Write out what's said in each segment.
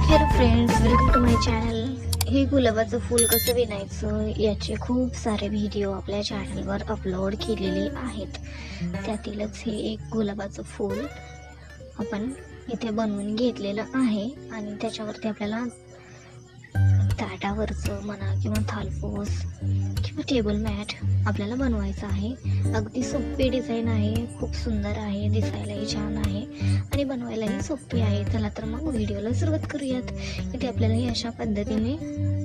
Hello friends, welcome to my channel. हे गुलाबाचं फूल कसं विणायचं याचे खूप सारे व्हिडिओ आपल्या चॅनलवर अपलोड केलेले आहेत. त्यातीलच हे एक गुलाबाचं फूल आपण इथे बनवून घेतलेलं आहे आणि त्याच्यावरती आपल्याला ताटावरचं म्हणा किंवा थालपोस किंवा टेबल मॅट आपल्याला बनवायचं आहे. अगदी सोपी डिझाईन आहे, खूप सुंदर आहे, दिसायलाही छान आहे आणि बनवायलाही सोपी आहे. चला तर मग व्हिडिओला सुरुवात करूयात. इथे आपल्याला ही अशा पद्धतीने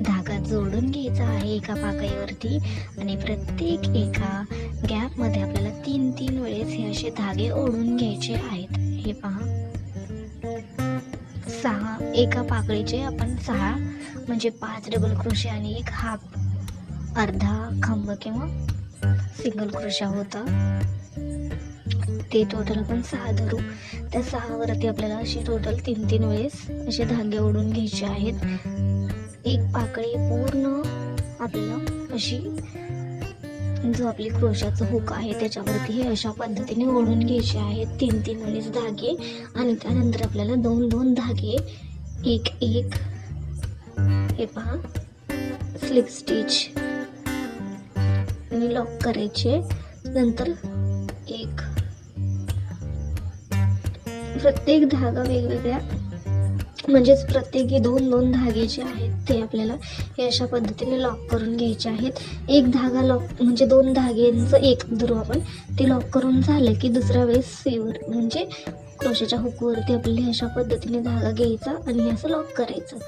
धागा जोडून घ्यायचा आहे एका पाकळीवरती आणि प्रत्येक एका गॅपमध्ये आपल्याला 3-3 वेळेस हे असे धागे ओढून घ्यायचे आहेत. हे पहा, 6 एका पाकळीचे आपण 6 म्हणजे 5 डबल क्रोशे आणि एक हाफ अर्धा खांब किंवा सिंगल क्रोशा होता, ते टोटल आपण 6 धरू. त्या 6 वरती आपल्याला असे टोटल 3-3 वेळेस असे धागे ओढून घ्यायचे आहेत. एक पाकळी पूर्ण आपल्याला अशी जो आपली क्रोशाचं हुक आहे त्याच्यावरती हे अशा पद्धतीने ओढून घ्यायचे आहेत 3-3 वेळेस धागे आणि त्यानंतर आपल्याला 2-2 धागे एक हे पहा स्लिप स्टिच आणि लॉक करायचे. नंतर एक प्रत्येक धागा वेगवेगळ्या म्हणजेच प्रत्येकी 2-2 धागे जे आहेत ते आपल्याला हे अशा पद्धतीने लॉक करून घ्यायचे आहेत. एक धागा लॉक म्हणजे 2 धाग्यांचं एक धरू आपण, ते लॉक करून झालं की दुसऱ्या वेळेस सीवर म्हणजे क्रोशाच्या हुकवरती आपल्याला अशा पद्धतीने धागा घ्यायचा आणि असं लॉक करायचं.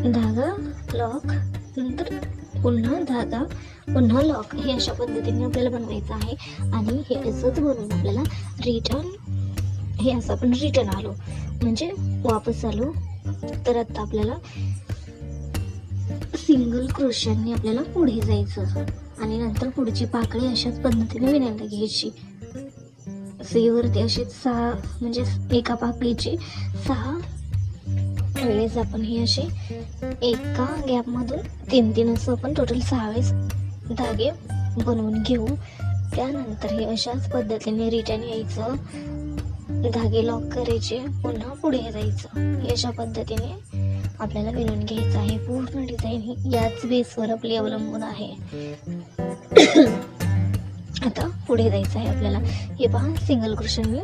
धागा लॉक, नंतर पुन्हा धागा पुन्हा लॉक, हे अशा पद्धतीने आपल्याला बनवायचं आहे. आणि हे असंच बनवून आपल्याला रिटर्न हे असं आपण रिटर्न आलो म्हणजे वापस आलो तर आता आपल्याला सिंगल क्रोशांनी आपल्याला पुढे जायचं आणि नंतर पुढची पाकळी अशाच पद्धतीने विणायला घ्यायची. सीवरती असे 6 म्हणजे एका पाकळीचे 6 वेळेस आपण हे असे एका गॅपमधून 3-3 असं आपण टोटल 6 वेळेस धागे बनवून घेऊ. त्यानंतर हे अशाच पद्धतीने रिटर्न यायचं, धागे लॉक करायचे, पुन्हा पुढे जायचं. हे अशा पद्धतीने आपल्याला विणून घ्यायचं आहे. पूर्ण डिझाईन ही याच बेसवर आपली अवलंबून आहे. आता पुढे जायचं आहे आपल्याला. हे पहा, सिंगल क्रोशाने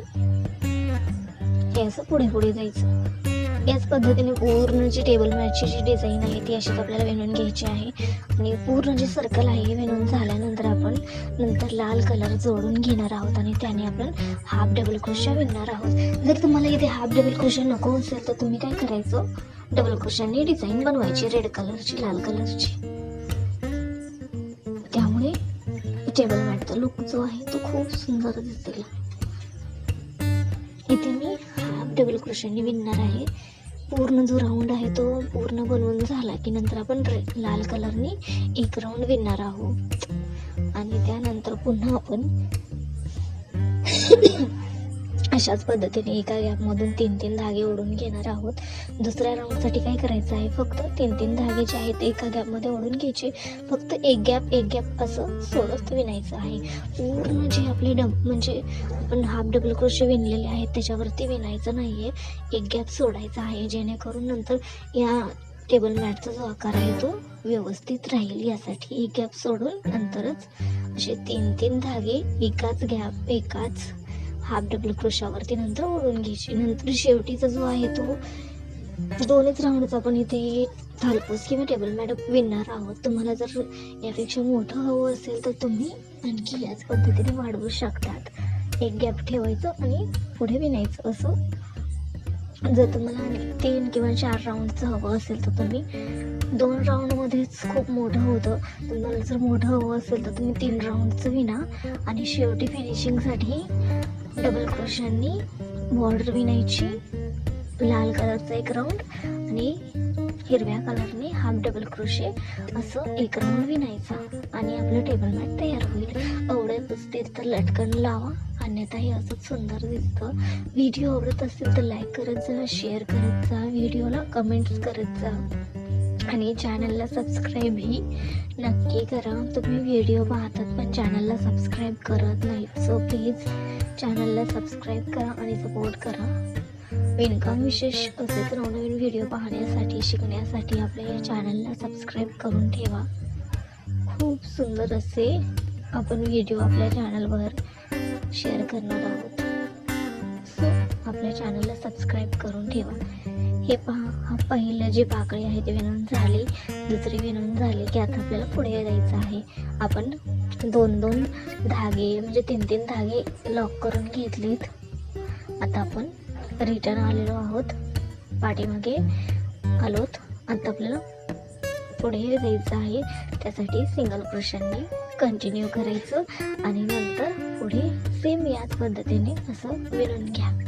हे असं पुढे जायचं. याच पद्धतीने पूर्ण जी टेबल मॅटची जी डिझाईन आहे ती अशीच आपल्याला विणून घ्यायची आहे. आणि पूर्ण जे सर्कल आहे हे विणून झाल्यानंतर आपण नंतर लाल कलर जोडून घेणार आहोत आणि त्याने आपण हाफ डबल क्रोशा विणणार आहोत. जर तुम्हाला इथे हाफ डबल क्रोशा नको असेल तर तुम्ही काय करायचं, डबल क्रोशाने डिझाईन बनवायची रेड कलरची, लाल कलरची. त्यामुळे टेबल मॅटचा लुक जो आहे तो खूप सुंदर दिसेल. इथे मी हाफ डबल क्रोशाने विणणार आहे. पूर्ण जो राऊंड आहे तो पूर्ण बनवून झाला की नंतर आपण लाल कलरने एक राऊंड विणणार आहोत आणि त्यानंतर पुन्हा आपण अशाच पद्धतीने एका गॅपमधून 3-3 धागे ओढून घेणार आहोत. दुसऱ्या राऊंडसाठी काय करायचं आहे, फक्त 3-3 धागे जे आहेत एका गॅपमध्ये ओढून घ्यायचे, फक्त एक गॅप असं सोडत विणायचं आहे. पूर्ण जे आपले म्हणजे आपण हाफ डबल क्रोशे विणलेले आहेत त्याच्यावरती विणायचं नाहीये, एक गॅप सोडायचा आहे जेणेकरून नंतर या टेबल मॅटचा जो आकार आहे तो व्यवस्थित राहील. यासाठी एक गॅप सोडून नंतरच असे 3-3 धागे एकाच हाफ डबल क्रोशावरती नंतर ओढून घ्यायची. नंतर शेवटीचा जो आहे तो 2च राऊंडचा आपण इथे थालपोस किंवा टेबल मॅट विणणार आहोत. तुम्हाला जर यापेक्षा मोठं हवं असेल तर तुम्ही आणखी याच पद्धतीने वाढवू शकतात. एक गॅप ठेवायचं आणि पुढे विणायचं. असं जर तुम्हाला आणखी 3 किंवा 4 राऊंडचं हवं असेल तर तुम्ही 2 राऊंडमध्येच खूप मोठं होतं. तुम्हाला जर मोठं हवं असेल तर तुम्ही 3 राऊंडचं विणा आणि शेवटी फिनिशिंगसाठी डबल क्रोशांनी बॉर्डर विणायची, लाल कलरचा एक राऊंड आणि हिरव्या कलरने हाफ डबल क्रोशे असं एक राऊंड विणायचा आणि आपलं टेबल मॅट तयार होईल. आवडत असतील तर लटकन लावा, अन्यथा हे असंच सुंदर दिसतं. व्हिडिओ आवडत असेल तर लाईक करत जा, शेअर करत जा, व्हिडिओला कमेंट्स करत जा आणि चॅनलला सबस्क्राईबही नक्की करा. तुम्ही व्हिडिओ पाहतात पण चॅनलला सबस्क्राईब करत नाहीत, सो प्लीज चॅनलला सबस्क्राईब करा आणि सपोर्ट करा. विणकाम विशेष असेच नवनवीन व्हिडिओ पाहण्यासाठी शिकण्यासाठी आपल्या या चॅनलला सबस्क्राईब करून ठेवा. खूप सुंदर असे आपण व्हिडिओ आपल्या चॅनलवर शेअर करणार आहोत. सो आपल्या चॅनलला सबस्क्राईब करून ठेवा. हे पहा, हा पहिलं जी पाकळी आहे ती विणून झाली, दुसरी विणून झाली की आता आपल्याला पुढे जायचं आहे. आपण दोन धागे म्हणजे तीन धागे लॉक करून घेतलेत. आता आपण रिटर्न आलेलो आहोत, पाठीमागे आलोत. आता आपल्याला पुढे जायचं आहे. त्यासाठी सिंगल क्रोशेने कंटिन्यू करायचं आणि नंतर पुढे सेम याच पद्धतीने असं विणून घ्या.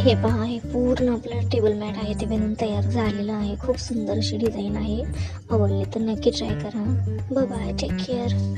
हे पहा, हे पूर्ण आपलं टेबल मॅट आहे ते बनवून तयार झालेलं आहे. खूप सुंदर अशी डिझाईन आहे. आवडली तर नक्की ट्राय करा. Bye bye, take care.